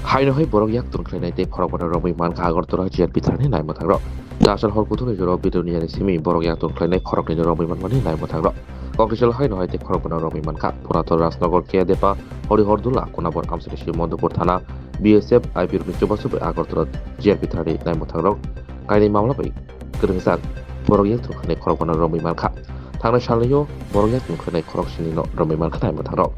Hainohoi borok yak tun khlai te khorok bana romoi man kha agor tora jiat bitharni nai mo thangrok dasal hor kuthuni joro bidoni ani simi borok yak tun khlai khorok ni romoi man mani nai mo thangrok kokrisel hainohoi te khorok bana romoi man kha purator rasnagor ke depa hori hordula konabor amsri Madhyapur থানা BSF আইপির নিচবাসব Agartala জিয়ার bitharni nai mo thangrok kaini mamla bai grengjak borok yak tun khlai khorok bana romoi man kha thangnai salio borok yak tun khlai khorok sini no romoi man kha nai mo thangrok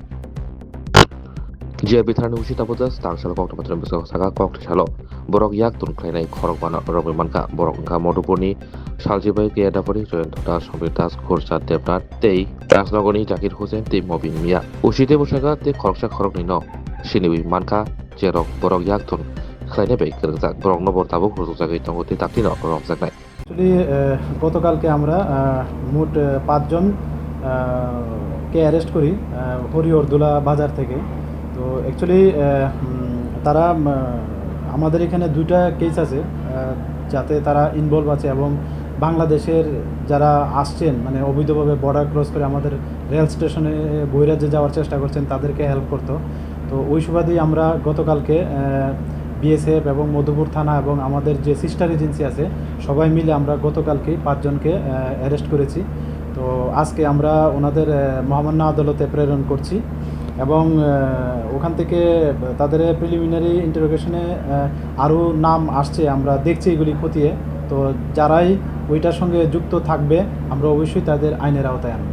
Jia bitharni usita bodas tangsal kok temat rembes kok saka kok tisalo borok yak tun khlainai khorok bana romi manka borok angka modupurni saljibai ke adapori joyen thota sombitas khorsa debnat tei rasnagoni zakir hosen tei mobin mia usite bosaka te khoroksa khorok ni no siniwi manka jerok borok yak tun khlainai bai kerjak borok no bortabo khorjak tongo te takti no romjak nai actually গতকালকে আমরা মোট 5 জন কে arrest করি হরিহরদুলা বাজার থেকে। তো actually তারা আমাদের এখানে দুইটা কেস আছে যাতে তারা ইনভলভ আছে এবং বাংলাদেশের যারা আসছেন মানে অবৈধভাবে বর্ডার ক্রস করে আমাদের রেল স্টেশনে বহিরাজ্যে যাওয়ার চেষ্টা করছেন তাদেরকে হেল্প করতো। তো ওই সুবাদেই আমরা গতকালকে বিএসএফ এবং মধুপুর থানা এবং আমাদের যে সিস্টার এজেন্সি আছে সবাই মিলে আমরা গতকালকে 5 জনকে অ্যারেস্ট করেছি। তো আজকে আমরা ওনাদের মহামান্য আদালতে প্রেরণ করছি এবং ওখান থেকে তাদের প্রিলিমিনারি ইন্টারোগেশনে আরও নাম আসছে, আমরা দেখছি এগুলি খতিয়ে। তো যারাই ওইটার সঙ্গে যুক্ত থাকবে আমরা অবশ্যই তাদের আইনের আওতায় আনব।